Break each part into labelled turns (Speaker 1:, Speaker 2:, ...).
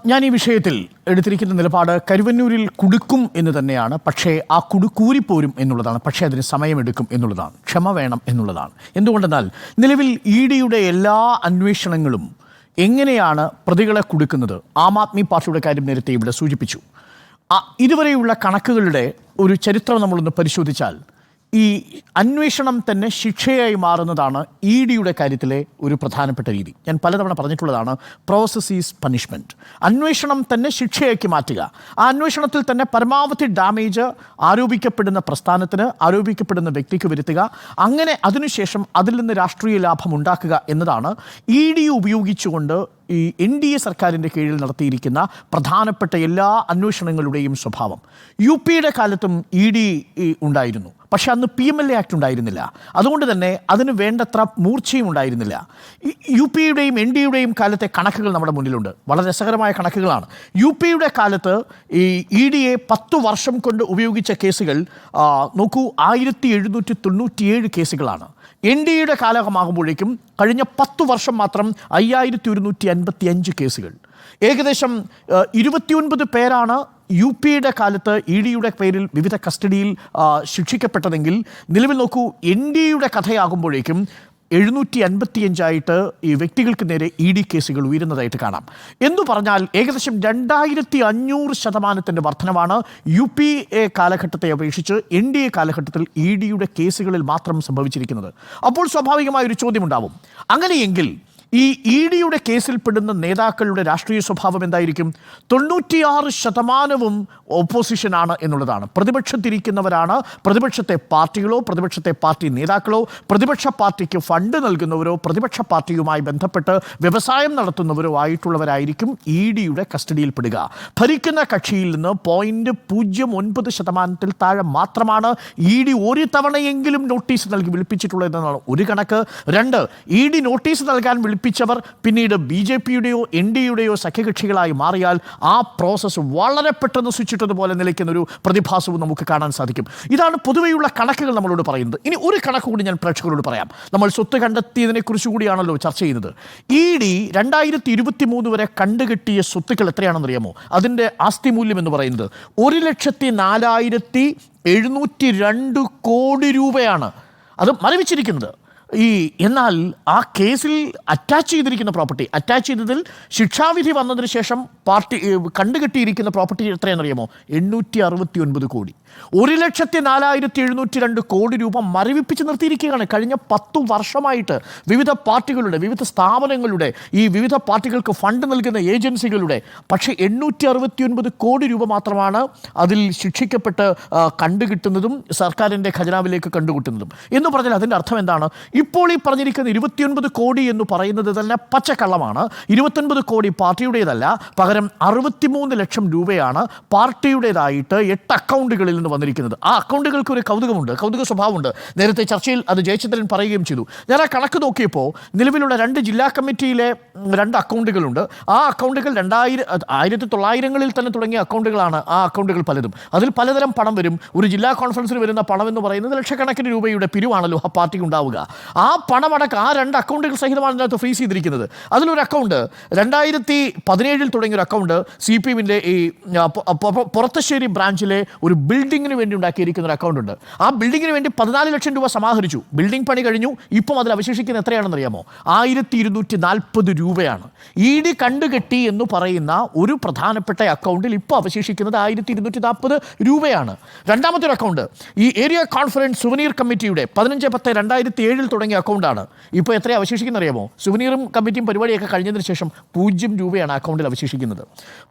Speaker 1: ഞാൻ ഈ വിഷയത്തിൽ എടുത്തിരിക്കുന്ന നിലപാട് കരുവന്നൂരിൽ കുടുക്കും എന്ന് തന്നെയാണ്. പക്ഷേ ആ കുടുക്കൂരിപ്പോരും എന്നുള്ളതാണ്. പക്ഷേ അതിന് സമയമെടുക്കും എന്നുള്ളതാണ്. ക്ഷമ വേണം എന്നുള്ളതാണ്. എന്തുകൊണ്ടെന്നാൽ നിലവിൽ ഇഡിയുടെ എല്ലാ അന്വേഷണങ്ങളും എങ്ങനെയാണ് പ്രതികളെ കുടുക്കുന്നത്? ആം ആദ്മി പാർട്ടിയുടെ കാര്യം നേരത്തെ ഇവിടെ സൂചിപ്പിച്ചു. ഇതുവരെയുള്ള കണക്കുകളുടെ ഒരു ചരിത്രം നമ്മളൊന്ന് പരിശോധിച്ചാൽ ഈ അന്വേഷണം തന്നെ ശിക്ഷയായി മാറുന്നതാണ് ഇ ഡിയുടെ കാര്യത്തിലെ ഒരു പ്രധാനപ്പെട്ട രീതി. ഞാൻ പലതവണ പറഞ്ഞിട്ടുള്ളതാണ്, പ്രോസസ് ഈസ് പണിഷ്മെൻറ്റ്. അന്വേഷണം തന്നെ ശിക്ഷയാക്കി മാറ്റുക. ആ അന്വേഷണത്തിൽ തന്നെ പരമാവധി ഡാമേജ് ആരോപിക്കപ്പെടുന്ന പ്രസ്ഥാനത്തിന്, ആരോപിക്കപ്പെടുന്ന വ്യക്തിക്ക് വരുത്തുക. അങ്ങനെ അതിനുശേഷം അതിൽ നിന്ന് രാഷ്ട്രീയ ലാഭം ഉണ്ടാക്കുക എന്നതാണ് ഇ ഡി ഉപയോഗിച്ചുകൊണ്ട് ഈ NDA സർക്കാരിൻ്റെ കീഴിൽ നടത്തിയിരിക്കുന്ന പ്രധാനപ്പെട്ട എല്ലാ അന്വേഷണങ്ങളുടെയും സ്വഭാവം. UPയുടെ കാലത്തും ഇ ഡി ഉണ്ടായിരുന്നു. പക്ഷെ അന്ന് PMLA ആക്ട് ഉണ്ടായിരുന്നില്ല. അതുകൊണ്ട് തന്നെ അതിന് വേണ്ടത്ര മൂർച്ചയും ഉണ്ടായിരുന്നില്ല. UPയുടെയും NDAയുടെയും കാലത്തെ കണക്കുകൾ നമ്മുടെ മുന്നിലുണ്ട്. വളരെ രസകരമായ കണക്കുകളാണ്. UPയുടെ കാലത്ത് ഈ EDയെ 10 വർഷം കൊണ്ട് ഉപയോഗിച്ച കേസുകൾ നോക്കൂ, 1797 കേസുകളാണ്. NDAയുടെ കാലമാകുമ്പോഴേക്കും കഴിഞ്ഞ 10 വർഷം മാത്രം 5155 കേസുകൾ. ഏകദേശം 29 പേരാണ് UPയുടെ കാലത്ത് EDയുടെ പേരിൽ വിവിധ കസ്റ്റഡിയിൽ ശിക്ഷിക്കപ്പെട്ടതെങ്കിൽ നിലവിൽ നോക്കൂ, NDAയുടെ കഥയാകുമ്പോഴേക്കും 755 ഈ വ്യക്തികൾക്ക് നേരെ ED കേസുകൾ ഉയരുന്നതായിട്ട് കാണാം. എന്നു പറഞ്ഞാൽ ഏകദേശം 2500% വർധനവാണ് UPA കാലഘട്ടത്തെ അപേക്ഷിച്ച് NDA കാലഘട്ടത്തിൽ EDയുടെ കേസുകളിൽ മാത്രം സംഭവിച്ചിരിക്കുന്നത്. അപ്പോൾ സ്വാഭാവികമായൊരു ചോദ്യമുണ്ടാവും, അങ്ങനെയെങ്കിൽ ഈ EDയുടെ കേസിൽപ്പെടുന്ന നേതാക്കളുടെ രാഷ്ട്രീയ സ്വഭാവം എന്തായിരിക്കും? 96% ഓപ്പോസിഷനാണ് എന്നുള്ളതാണ്. പ്രതിപക്ഷത്തിരിക്കുന്നവരാണ്. പ്രതിപക്ഷത്തെ പാർട്ടികളോ പ്രതിപക്ഷത്തെ പാർട്ടി നേതാക്കളോ പ്രതിപക്ഷ പാർട്ടിക്ക് ഫണ്ട് നൽകുന്നവരോ പ്രതിപക്ഷ പാർട്ടിയുമായി ബന്ധപ്പെട്ട് വ്യവസായം നടത്തുന്നവരോ ആയിട്ടുള്ളവരായിരിക്കും EDയുടെ കസ്റ്റഡിയിൽപ്പെടുക. ഭരിക്കുന്ന കക്ഷിയിൽ നിന്ന് 0.09% താഴെ മാത്രമാണ് ED ഒരു തവണയെങ്കിലും നോട്ടീസ് നൽകി വിളിപ്പിച്ചിട്ടുള്ളതെന്നാണ് ഒരു കണക്ക്. 2, ED നോട്ടീസ് നൽകാൻ വിളിപ്പിച്ചവർ പിന്നീട് BJPയുടെയോ NDAയുടെയോ സഖ്യകക്ഷികളായി മാറിയാൽ ആ പ്രോസസ്സ് വളരെ പെട്ടെന്ന് സ്വിച്ചിട്ടതുപോലെ നിലയ്ക്കുന്നൊരു പ്രതിഭാസവും നമുക്ക് കാണാൻ സാധിക്കും. ഇതാണ് പൊതുവെയുള്ള കണക്കുകൾ നമ്മളോട് പറയുന്നത്. ഇനി ഒരു കണക്ക് കൂടി ഞാൻ പ്രേക്ഷകരോട് പറയാം. നമ്മൾ സ്വത്ത് കണ്ടെത്തിയതിനെക്കുറിച്ച് കൂടിയാണല്ലോ ചർച്ച ചെയ്യുന്നത്. ED 2023 വരെ കണ്ടുകെട്ടിയ സ്വത്തുക്കൾ എത്രയാണെന്നറിയാമോ? അതിൻ്റെ ആസ്തി മൂല്യം എന്ന് പറയുന്നത് 1,04,702 കോടി രൂപയാണ്. അത് മരവിച്ചിരിക്കുന്നത്. എന്നാൽ ആ കേസിൽ അറ്റാച്ച് ചെയ്തിരിക്കുന്ന പ്രോപ്പർട്ടി, അറ്റാച്ച് ചെയ്തതിൽ ശിക്ഷാവിധി വന്നതിന് ശേഷം പാർട്ടി കണ്ടുകെട്ടിയിരിക്കുന്ന പ്രോപ്പർട്ടി എത്രയാണെന്നറിയാമോ? 869 കോടി. 1,04,702 കോടി രൂപ മരവിപ്പിച്ച് നിർത്തിയിരിക്കുകയാണ് കഴിഞ്ഞ 10 വർഷമായിട്ട്. വിവിധ പാർട്ടികളുടെ, വിവിധ സ്ഥാപനങ്ങളുടെ, ഈ വിവിധ പാർട്ടികൾക്ക് ഫണ്ട് നൽകുന്ന ഏജൻസികളുടെ. പക്ഷേ 869 കോടി രൂപ മാത്രമാണ് അതിൽ ശിക്ഷിക്കപ്പെട്ട് കണ്ടുകിട്ടുന്നതും സർക്കാരിൻ്റെ ഖജനാവിലേക്ക് കണ്ടുകിട്ടുന്നതും. എന്ന് പറഞ്ഞാൽ അതിൻ്റെ അർത്ഥം എന്താണ്? ഇപ്പോൾ ഈ പറഞ്ഞിരിക്കുന്ന 29 കോടി എന്ന് പറയുന്നത് തന്നെ പച്ചക്കള്ളമാണ്. 29 കോടി പാർട്ടിയുടേതല്ല, പകരം 63 ലക്ഷം രൂപയാണ് പാർട്ടിയുടേതായിട്ട് 8 അക്കൗണ്ടുകളിൽ നിന്ന് വന്നിരിക്കുന്നത്. ആ അക്കൗണ്ടുകൾക്ക് ഒരു കൗതുക സ്വഭാവമുണ്ട്. നേരത്തെ ചർച്ചയിൽ അത് ജയചന്ദ്രൻ പറയുകയും ചെയ്തു. ഞാൻ ആ കണക്ക് നോക്കിയപ്പോൾ നിലവിലുള്ള 2 ജില്ലാ കമ്മിറ്റിയിലെ 2 അക്കൗണ്ടുകളുണ്ട്. ആ അക്കൗണ്ടുകൾ 1900കളിൽ തന്നെ തുടങ്ങിയ അക്കൗണ്ടുകളാണ്. ആ അക്കൗണ്ടുകൾ പലതും അതിൽ പലതരം പണം വരും. ഒരു ജില്ലാ കോൺഫറൻസിന് വരുന്ന പണം എന്ന് പറയുന്നത് ലക്ഷക്കണക്കിന് രൂപയുടെ പിരിവാണല്ലോ ആ പാർട്ടിക്ക് ഉണ്ടാവുക. ആ പണമടക്കം ആ 2 അക്കൗണ്ടുകൾ സഹിതമാണ് ഇതിനകത്ത് ഫ്രീസ് ചെയ്തിരിക്കുന്നത്. അതിലൊരു അക്കൗണ്ട് 2017 തുടങ്ങിയൊരു അക്കൗണ്ട് CPMന്റെ ഈ പുറത്തശ്ശേരി ബ്രാഞ്ചിലെ ഒരു ബിൽഡിങ്ങിന് വേണ്ടി ഉണ്ടാക്കിയിരിക്കുന്ന ഒരു അക്കൗണ്ട് ഉണ്ട്. ആ ബിൽഡിങ്ങിന് വേണ്ടി 14 ലക്ഷം രൂപ സമാഹരിച്ചു. ബിൽഡിംഗ് പണി കഴിഞ്ഞു. ഇപ്പം അതിൽ അവശേഷിക്കുന്ന എത്രയാണെന്നറിയാമോ? 1240 രൂപയാണ്. ED കണ്ടുകെട്ടി എന്ന് പറയുന്ന ഒരു പ്രധാനപ്പെട്ട അക്കൗണ്ടിൽ ഇപ്പോൾ അവശേഷിക്കുന്നത് 1240 രൂപയാണ്. രണ്ടാമത്തെ ഒരു അക്കൗണ്ട് ഈ ഏരിയ കോൺഫറൻസ് സുവനീർ കമ്മിറ്റിയുടെ 15/10/2007 തുടങ്ങിയ അക്കൗണ്ടാണ്. ഇപ്പോൾ എത്രയാണ് അവശേഷിക്കുന്നത് അറിയാമോ? സുവനീറും കമ്മിറ്റിയും പരിപാടിയൊക്കെ കഴിഞ്ഞതിന് ശേഷം 0 രൂപയാണ് അക്കൗണ്ടിൽ അവശേഷിക്കുന്നത്.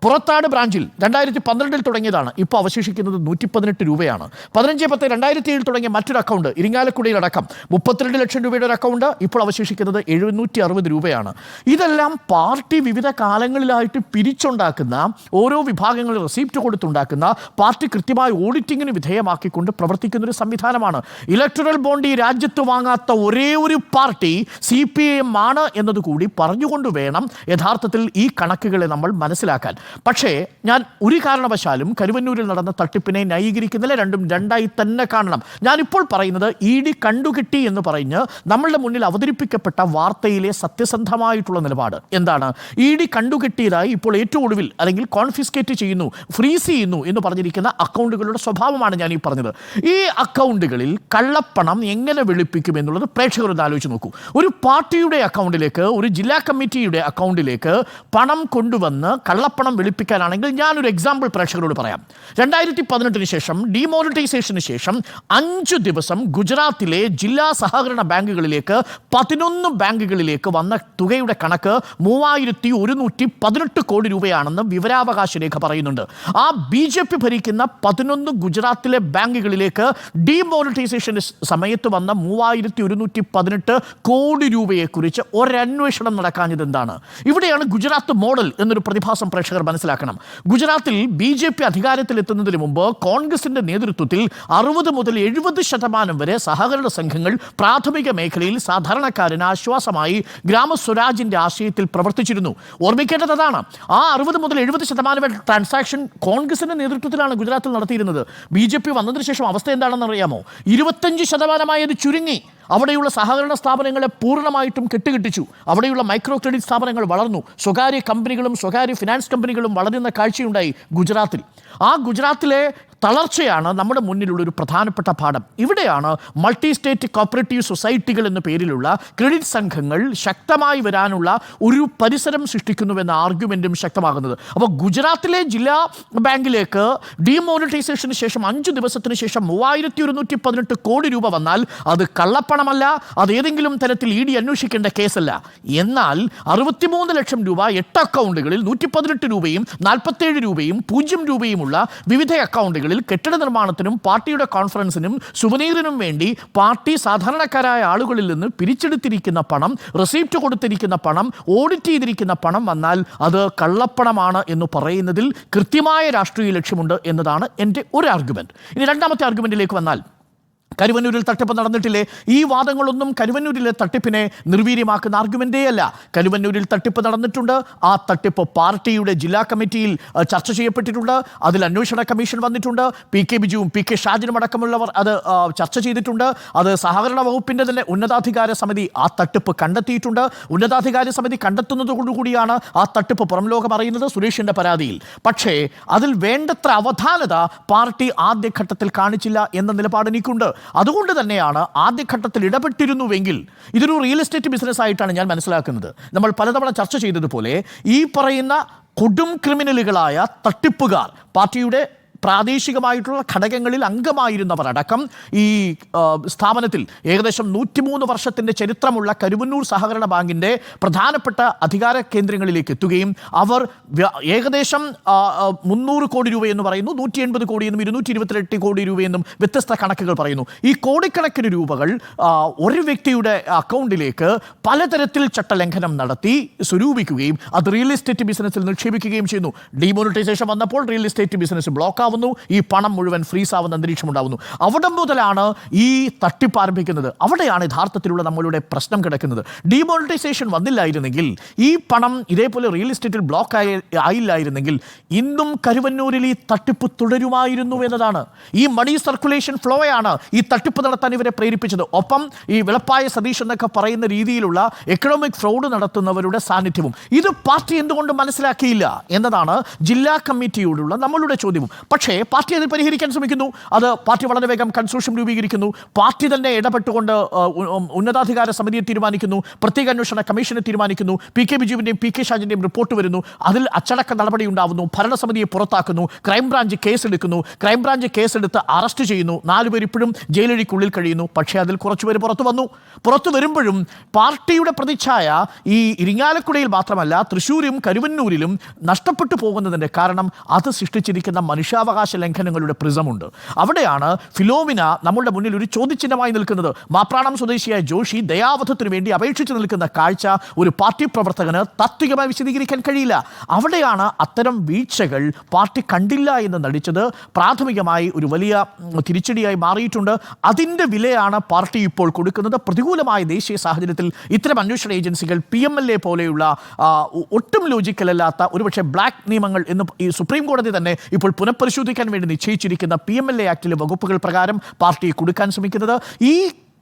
Speaker 1: പുറത്താട് ബ്രാഞ്ചിൽ 2012 തുടങ്ങിയതാണ്. ഇപ്പോൾ അവശേഷിക്കുന്നത് 118 രൂപയാണ്. 15/10/2007 തുടങ്ങിയ മറ്റൊരു അക്കൗണ്ട് ഇരിങ്ങാലക്കുടയിലടക്കം 32 ലക്ഷം രൂപയുടെ ഒരു അക്കൗണ്ട് ഇപ്പോൾ അവശേഷിക്കുന്നത് 760 രൂപയാണ്. ഇതെല്ലാം പാർട്ടി വിവിധ കാലങ്ങളിലായിട്ട് പിരിച്ചുണ്ടാക്കുന്ന, ഓരോ വിഭാഗങ്ങളിൽ റെസിപ്റ്റ് കൊടുത്തുണ്ടാക്കുന്ന, പാർട്ടി കൃത്യമായി ഓഡിറ്റിങ്ങിന് വിധേയമാക്കിക്കൊണ്ട് പ്രവർത്തിക്കുന്ന ഒരു സംവിധാനമാണ്. ഇലക്ടറൽ ബോണ്ട് ഈ രാജ്യത്ത് വാങ്ങാത്ത ഒരേ ഒരു പാർട്ടി CPIM ആണ് എന്നതുകൂടി പറഞ്ഞുകൊണ്ട് വേണം യഥാർത്ഥത്തിൽ ഈ കണക്കുകളെ നമ്മൾ മനസ്സിലാക്കാൻ. പക്ഷേ ഞാൻ ഒരു കാരണവശാലും കരുവന്നൂരിൽ നടന്ന തട്ടിപ്പിനെ ന്യായീകരിക്കുന്നില്ല. രണ്ടും രണ്ടായി തന്നെ കാണണം. ഞാനിപ്പോൾ പറയുന്നത് ED കണ്ടുകിട്ടി എന്ന് പറഞ്ഞ് നമ്മളുടെ മുന്നിൽ അവതരിപ്പിക്കപ്പെട്ട വാർത്തയിലെ സത്യസന്ധമായിട്ടുള്ള നിലപാട് എന്താണ്? ED കണ്ടുകിട്ടിയതായി ഇപ്പോൾ ഏറ്റവും ഒടുവിൽ അല്ലെങ്കിൽ കോൺഫിസ്കേറ്റ് ചെയ്യുന്നു, ഫ്രീസ് ചെയ്യുന്നു എന്ന് പറഞ്ഞിരിക്കുന്ന അക്കൗണ്ടുകളുടെ സ്വഭാവമാണ് ഞാൻ ഈ പറഞ്ഞത്. ഈ അക്കൗണ്ടുകളിൽ കള്ളപ്പണം എങ്ങനെ വെളുപ്പിക്കും എന്നുള്ളത് പ്രേക്ഷകരൊന്ന് ആലോചിച്ച് നോക്കൂ. ഒരു പാർട്ടിയുടെ അക്കൗണ്ടിലേക്ക്, ഒരു ജില്ലാ കമ്മിറ്റിയുടെ അക്കൗണ്ടിലേക്ക് പണം കൊണ്ടുവന്ന് കള്ളപ്പണം വെളുപ്പിക്കാനാണെങ്കിൽ ഞാനൊരു എക്സാമ്പിൾ പ്രേക്ഷകരോട് പറയാം. 2018 ശേഷം ഡിമോണിറ്റൈസേഷന് ശേഷം 5 ദിവസം ഗുജറാത്തിലെ ജില്ലാ സഹകരണ ബാങ്കുകളിലേക്ക് 11 ബാങ്കുകളിലേക്ക് വന്ന തുകയുടെ കണക്ക് 3118 കോടി രൂപയാണെന്ന് വിവരാവകാശ രേഖ പറയുന്നുണ്ട്. ആ BJP ഭരിക്കുന്ന 11 ഗുജറാത്തിലെ ബാങ്കുകളിലേക്ക് ഡിമോണിറ്റൈസേഷൻ സമയത്ത് വന്ന 3118 കോടി രൂപയെക്കുറിച്ച് ഒരന്വേഷണം നടക്കാഞ്ഞത് എന്താണ്? ഇവിടെയാണ് ഗുജറാത്ത് മോഡൽ എന്നൊരു പ്രതിഭാസം പ്രേക്ഷകർ മനസ്സിലാക്കണം. ഗുജറാത്തിൽ BJP അധികാരത്തിലെത്തുന്നതിന് മുമ്പ് കോൺഗ്രസിന്റെ നേതൃത്വത്തിൽ 60 മുതൽ 70% വരെ സഹകരണ സംഘങ്ങൾ പ്രാഥമിക മേഖലയിൽ സാധാരണക്കാരന് ആശ്വാസമായി ഗ്രാമസ്വരാജിന്റെ ആശയത്തിൽ പ്രവർത്തിച്ചിരുന്നു. ഓർമ്മിക്കേണ്ടത് അതാണ്. ആ 60 മുതൽ 70% ട്രാൻസാക്ഷൻ കോൺഗ്രസിന്റെ നേതൃത്വത്തിലാണ് ഗുജറാത്തിൽ നടത്തിയിരുന്നത്. BJP വന്നതിന് ശേഷം അവസ്ഥ എന്താണെന്ന് അറിയാമോ? 25% ചുരുങ്ങി. അവിടെയുള്ള സഹകരണ സ്ഥാപനങ്ങളെ പൂർണ്ണമായിട്ടും കെട്ടുകെട്ടിച്ചു. അവിടെയുള്ള മൈക്രോ ക്രെഡിറ്റ് സ്ഥാപനങ്ങൾ വളർന്നു. സ്വകാര്യ കമ്പനികളും സ്വകാര്യ ഫിനാൻസ് കമ്പനികളും വളരുന്ന കാഴ്ചയുണ്ടായി ഗുജറാത്തിൽ. ആ ഗുജറാത്തിലെ തളർച്ചയാണ് നമ്മുടെ മുന്നിലുള്ള ഒരു പ്രധാനപ്പെട്ട പാഠം. ഇവിടെയാണ് മൾട്ടി സ്റ്റേറ്റ് കോപ്പറേറ്റീവ് സൊസൈറ്റികൾ എന്ന പേരിലുള്ള ക്രെഡിറ്റ് സംഘങ്ങൾ ശക്തമായി വരാനുള്ള ഒരു പരിസരം സൃഷ്ടിക്കുന്നുവെന്ന ആർഗ്യുമെൻറ്റും ശക്തമാകുന്നത്. അപ്പോൾ ഗുജറാത്തിലെ ജില്ലാ ബാങ്കിലേക്ക് ഡിമോണിറ്റൈസേഷന് ശേഷം 5 ദിവസത്തിന് ശേഷം 3118 കോടി രൂപ വന്നാൽ അത് കള്ളപ്പണമല്ല, അത് ഏതെങ്കിലും തരത്തിൽ ED അന്വേഷിക്കേണ്ട കേസല്ല. എന്നാൽ 63 ലക്ഷം രൂപ 8 അക്കൗണ്ടുകളിൽ 118 രൂപയും 47 രൂപയും 0 രൂപയുമുള്ള വിവിധ അക്കൗണ്ടുകളിൽ കെട്ടിട നിർമ്മാണത്തിനും പാർട്ടിയുടെ കോൺഫറൻസിനും സുവനീറിനും വേണ്ടി പാർട്ടി സാധാരണക്കാരായ ആളുകളിൽ നിന്ന് പിരിച്ചെടുത്തിരിക്കുന്ന പണം, റെസിപ്റ്റ് കൊടുത്തിരിക്കുന്ന പണം, ഓഡിറ്റ് ചെയ്തിരിക്കുന്ന പണം വന്നാൽ അത് കള്ളപ്പണമാണ് എന്ന് പറയുന്നതിൽ കൃത്യമായ രാഷ്ട്രീയ ലക്ഷ്യമുണ്ട് എന്നതാണ് എൻ്റെ ഒരു ആർഗ്യുമെൻറ്റ്. ഇനി രണ്ടാമത്തെ ആർഗ്യുമെൻറ്റിലേക്ക് വന്നാൽ, കരുവന്നൂരിൽ തട്ടിപ്പ് നടന്നിട്ടില്ലേ? ഈ വാദങ്ങളൊന്നും കരുവന്നൂരിലെ തട്ടിപ്പിനെ നിർവീര്യമാക്കുന്ന ആർഗ്യുമെൻ്റേ അല്ല. കരുവന്നൂരിൽ തട്ടിപ്പ് നടന്നിട്ടുണ്ട്. ആ തട്ടിപ്പ് പാർട്ടിയുടെ ജില്ലാ കമ്മിറ്റിയിൽ ചർച്ച ചെയ്യപ്പെട്ടിട്ടുണ്ട്. അതിൽ അന്വേഷണ കമ്മീഷൻ വന്നിട്ടുണ്ട്. PK ബിജുവും PK ഷാജിനും അടക്കമുള്ളവർ അത് ചർച്ച ചെയ്തിട്ടുണ്ട്. അത് സഹകരണ വകുപ്പിൻ്റെ തന്നെ ഉന്നതാധികാര സമിതി ആ തട്ടിപ്പ് കണ്ടെത്തിയിട്ടുണ്ട്. ഉന്നതാധികാര സമിതി കണ്ടെത്തുന്നതോടുകൂടിയാണ് ആ തട്ടിപ്പ് പുറം ലോകം അറിയുന്നത്, സുരേഷിൻ്റെ പരാതിയിൽ. പക്ഷേ അതിൽ വേണ്ടത്ര അവധാനത പാർട്ടി ആദ്യഘട്ടത്തിൽ കാണിച്ചില്ല എന്ന നിലപാട് എനിക്കുണ്ട്. അതുകൊണ്ട് തന്നെയാണ് ആദ്യഘട്ടത്തിൽ ഇടപെട്ടിരുന്നുവെങ്കിൽ ഇതൊരു റിയൽ എസ്റ്റേറ്റ് ബിസിനസ് ആയിട്ടാണ് ഞാൻ മനസ്സിലാക്കുന്നത്. നമ്മൾ പലതവണ ചർച്ച ചെയ്തതുപോലെ ഈ പറയുന്ന കൊടും ക്രിമിനലുകളായ തട്ടിപ്പുകാർ, പാർട്ടിയുടെ പ്രാദേശികമായിട്ടുള്ള ഘടകങ്ങളിൽ അംഗമായിരുന്നവർ അടക്കം ഈ സ്ഥാപനത്തിൽ ഏകദേശം 103 വർഷത്തിൻ്റെ ചരിത്രമുള്ള കരുവന്നൂർ സഹകരണ ബാങ്കിൻ്റെ പ്രധാനപ്പെട്ട അധികാര കേന്ദ്രങ്ങളിലേക്ക് എത്തുകയും അവർ ഏകദേശം 300 കോടി രൂപയെന്ന് പറയുന്നു, 180 കോടിയെന്നും 228 കോടി രൂപയെന്നും വ്യത്യസ്ത കണക്കുകൾ പറയുന്നു. ഈ കോടിക്കണക്കിന് രൂപകൾ ഒരു വ്യക്തിയുടെ അക്കൗണ്ടിലേക്ക് പലതരത്തിൽ ചട്ടലംഘനം നടത്തി സ്വരൂപിക്കുകയും അത് റിയൽ എസ്റ്റേറ്റ് ബിസിനസ്സിൽ നിക്ഷേപിക്കുകയും ചെയ്യുന്നു. ഡിമോണിറ്റൈസേഷൻ വന്നപ്പോൾ റിയൽ എസ്റ്റേറ്റ് ബിസിനസ് ബ്ലോക്ക്, ഈ പണം മുഴുവൻ ഫ്രീസ് ആവുന്ന അന്തരീക്ഷം ഉണ്ടാവുന്നു. അവിടെ മുതലാണ് ഈ തട്ടിപ്പ് ആരംഭിക്കുന്നത്. അവിടെയാണ് യഥാർത്ഥത്തിലുള്ള നമ്മളുടെ പ്രശ്നം കിടക്കുന്നത്. ഡിമോണിറ്റൈസേഷൻ വന്നില്ലായിരുന്നെങ്കിൽ, ഈ പണം ഇതേപോലെ റിയൽ എസ്റ്റേറ്റിൽ ബ്ലോക്ക് ആയില്ലായിരുന്നെങ്കിൽ ഇന്നും കരുവന്നൂരിൽ ഈ തട്ടിപ്പ് തുടരുമായിരുന്നു എന്നതാണ്. ഈ മണി സർക്കുലേഷൻ ഫ്ലോയാണ് ഈ തട്ടിപ്പ് നടത്താൻ ഇവരെ പ്രേരിപ്പിച്ചത്. ഒപ്പം ഈ വെളപ്പായ സതീഷ് എന്നൊക്കെ പറയുന്ന രീതിയിലുള്ള എക്കണോമിക് ഫ്രോഡ് നടത്തുന്നവരുടെ സാന്നിധ്യവും. ഇത് പാർട്ടി എന്തുകൊണ്ട് മനസ്സിലാക്കിയില്ല എന്നതാണ് ജില്ലാ കമ്മിറ്റിയോടുള്ള നമ്മളുടെ ചോദ്യവും. പക്ഷേ പാർട്ടി അതിൽ പരിഹരിക്കാൻ ശ്രമിക്കുന്നു. അത് പാർട്ടി വളരെ വേഗം കൺസോർഷ്യം രൂപീകരിക്കുന്നു. പാർട്ടി തന്നെ ഇടപെട്ടുകൊണ്ട് ഉന്നതാധികാര സമിതിയെ തീരുമാനിക്കുന്നു, പ്രത്യേക അന്വേഷണ കമ്മീഷനെ തീരുമാനിക്കുന്നു. PK ബിജുവിൻ്റെയും PK ഷാജിൻ്റെയും റിപ്പോർട്ട് വരുന്നു. അതിൽ അച്ചടക്ക നടപടി ഉണ്ടാവുന്നു. ഭരണസമിതിയെ പുറത്താക്കുന്നു. ക്രൈംബ്രാഞ്ച് കേസെടുക്കുന്നു. ക്രൈംബ്രാഞ്ച് കേസെടുത്ത് അറസ്റ്റ് ചെയ്യുന്നു. 4 പേർ ഇപ്പോഴും ജയിലഴിക്കുള്ളിൽ കഴിയുന്നു. പക്ഷേ അതിൽ കുറച്ചുപേർ പുറത്തു വന്നു. പുറത്തു വരുമ്പോഴും പാർട്ടിയുടെ പ്രതിച്ഛായ ഈ ഇരിങ്ങാലക്കുടയിൽ മാത്രമല്ല, തൃശ്ശൂരും കരുവന്നൂരിലും നഷ്ടപ്പെട്ടു പോകുന്നതിൻ്റെ കാരണം അത് സൃഷ്ടിച്ചിരിക്കുന്ന മനുഷ്യാവകാശ മൗലികാവകാശ ലംഘനങ്ങളുടെ പ്രിസമുണ്ട്. അവിടെയാണ് ഫിലോമിന നമ്മളുടെ മുന്നിൽ ഒരു ചോദ്യചിഹ്നമായി നിൽക്കുന്നത്. മാപ്രാണം സ്വദേശിയായ ജോഷി ദയാവധത്തിനു വേണ്ടി അപേക്ഷിച്ച് നിൽക്കുന്ന കാഴ്ച ഒരു പാർട്ടി പ്രവർത്തകന് താത്വികമായി വിശദീകരിക്കാൻ കഴിയില്ല. അവിടെയാണ് അത്തരം വീഴ്ചകൾ പാർട്ടി കണ്ടില്ല എന്ന് നടിച്ചത് പ്രാഥമികമായി ഒരു വലിയ തിരിച്ചടിയായി മാറിയിട്ടുണ്ട്. അതിൻ്റെ വിലയാണ് പാർട്ടി ഇപ്പോൾ കൊടുക്കുന്നത്. പ്രതികൂലമായ ദേശീയ സാഹചര്യത്തിൽ ഇത്തരം അന്വേഷണ ഏജൻസികൾ PMLA പോലെയുള്ള ഒട്ടും ലോജിക്കലല്ലാത്ത ഒരുപക്ഷെ ബ്ലാക്ക് നിയമങ്ങൾ എന്ന് ഈ സുപ്രീം കോടതി തന്നെ ഇപ്പോൾ പുനഃപരിശോധിക്കാൻ വേണ്ടി നിശ്ചയിച്ചിരിക്കുന്ന PMLA ആക്ടിലെ വകുപ്പുകൾ പ്രകാരം പാർട്ടി കൊടുക്കാൻ ശ്രമിക്കുന്നത്. ഈ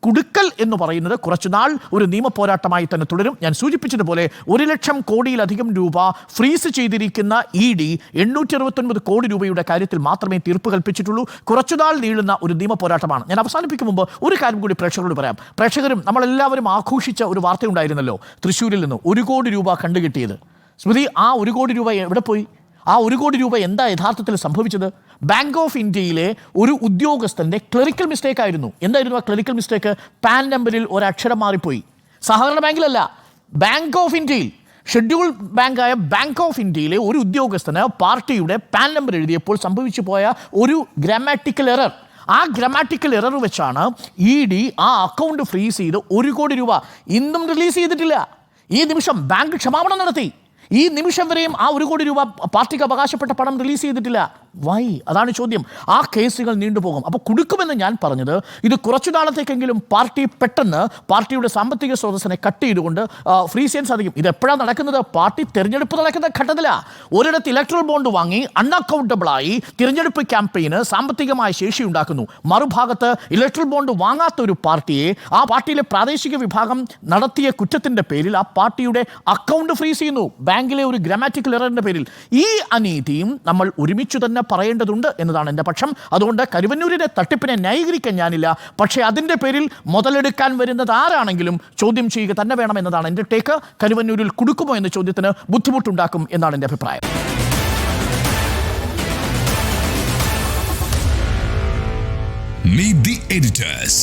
Speaker 1: കുടുക്കൽ എന്ന് പറയുന്നത് കുറച്ചുനാൾ ഒരു നിയമ പോരാട്ടമായി തന്നെ തുടരും. ഞാൻ സൂചിപ്പിച്ചതുപോലെ 1 ലക്ഷം കോടിയിലധികം രൂപ ഫ്രീസ് ചെയ്തിരിക്കുന്ന ED 869 കോടി രൂപയുടെ കാര്യത്തിൽ മാത്രമേ തീർപ്പ് കൽപ്പിച്ചിട്ടുള്ളൂ. കുറച്ചുനാൾ നീളുന്ന ഒരു നിയമ പോരാട്ടമാണ്. ഞാൻ അവസാനിപ്പിക്കും മുമ്പ് ഒരു കാര്യം കൂടി പ്രേക്ഷകരോട് പറയാം. പ്രേക്ഷകരും നമ്മളെല്ലാവരും ആഘോഷിച്ച ഒരു വാർത്തയുണ്ടായിരുന്നല്ലോ തൃശ്ശൂരിൽ നിന്ന് 1 കോടി രൂപ കണ്ടുകിട്ടിയത്. സ്മൃതി, ആ 1 കോടി രൂപ എവിടെ പോയി? ആ 1 കോടി രൂപ എന്താ യഥാർത്ഥത്തിൽ സംഭവിച്ചത്? ബാങ്ക് ഓഫ് ഇന്ത്യയിലെ ഒരു ഉദ്യോഗസ്ഥൻ്റെ ക്ലറിക്കൽ മിസ്റ്റേക്ക് ആയിരുന്നു. എന്തായിരുന്നു ആ ക്ലറിക്കൽ മിസ്റ്റേക്ക്? പാൻ നമ്പറിൽ ഒരക്ഷരം മാറിപ്പോയി. സഹകരണ ബാങ്കിലല്ല, ബാങ്ക് ഓഫ് ഇന്ത്യയിൽ, ഷെഡ്യൂൾ ബാങ്കായ ബാങ്ക് ഓഫ് ഇന്ത്യയിലെ ഒരു ഉദ്യോഗസ്ഥന് പാർട്ടിയുടെ പാൻ നമ്പർ എഴുതിയപ്പോൾ സംഭവിച്ചു പോയ ഒരു ഗ്രാമാറ്റിക്കൽ എറർ. ആ ഗ്രാമാറ്റിക്കൽ എറർ വെച്ചാണ് ED ആ അക്കൗണ്ട് ഫ്രീസ് ചെയ്ത് 1 കോടി രൂപ ഇന്നും റിലീസ് ചെയ്തിട്ടില്ല. ഈ നിമിഷം ബാങ്ക് ക്ഷമാപണം നടത്തി. ഈ നിമിഷം വരെയും ആ 1 കോടി രൂപ പാർട്ടിക്ക് അവകാശപ്പെട്ട പണം റിലീസ് ചെയ്തിട്ടില്ല. വൈ? അതാണ് ചോദ്യം. ആ കേസുകൾ നീണ്ടുപോകും. അപ്പോൾ കുടുക്കുമെന്ന് ഞാൻ പറഞ്ഞത് ഇത് കുറച്ചു നാളത്തേക്കെങ്കിലും പാർട്ടി പെട്ടെന്ന് പാർട്ടിയുടെ സാമ്പത്തിക സ്രോതസ്സിനെ കട്ട് ചെയ്തുകൊണ്ട് ഫ്രീസ് ചെയ്യാൻ സാധിക്കും. ഇത് എപ്പോഴാണ് നടക്കുന്നത്? പാർട്ടി തിരഞ്ഞെടുപ്പ് നടക്കുന്ന ഘട്ടത്തിലാണ്. ഒരിടത്ത് ഇലക്ട്രൽ ബോണ്ട് വാങ്ങി അൺഅക്കൗണ്ടബിളായി തിരഞ്ഞെടുപ്പ് ക്യാമ്പയിന് സാമ്പത്തികമായ ശേഷി ഉണ്ടാക്കുന്നു. മറുഭാഗത്ത് ഇലക്ട്രൽ ബോണ്ട് വാങ്ങാത്ത ഒരു പാർട്ടിയെ ആ പാർട്ടിയിലെ പ്രാദേശിക വിഭാഗം നടത്തിയ കുറ്റത്തിൻ്റെ പേരിൽ ആ പാർട്ടിയുടെ അക്കൗണ്ട് ഫ്രീസ് ചെയ്യുന്നു ബാങ്കിലെ ഒരു ഗ്രാമാറ്റിക്കൽ എററിൻ്റെ പേരിൽ. ഈ അനീതിയും നമ്മൾ ഒരുമിച്ച് തന്നെ പറയേണ്ടതുണ്ട് എന്നതാണ് എൻ്റെ പക്ഷം. അതുകൊണ്ട് കരുവന്നൂരിലെ തട്ടിപ്പിനെ ന്യായീകരിക്കാൻ ഞാനില്ല. പക്ഷേ അതിൻ്റെ പേരിൽ മുതലെടുക്കാൻ വരുന്നത് ആരാണെങ്കിലും ചോദ്യം ചെയ്യുക തന്നെ വേണം എന്നതാണ് എൻ്റെ ടേക്ക്. കരുവന്നൂരിൽ കുടുക്കുമോ എന്ന ചോദ്യത്തിന് ബുദ്ധിമുട്ടുണ്ടാക്കും എന്നാണ് എൻ്റെ അഭിപ്രായം.
Speaker 2: Meet the editors.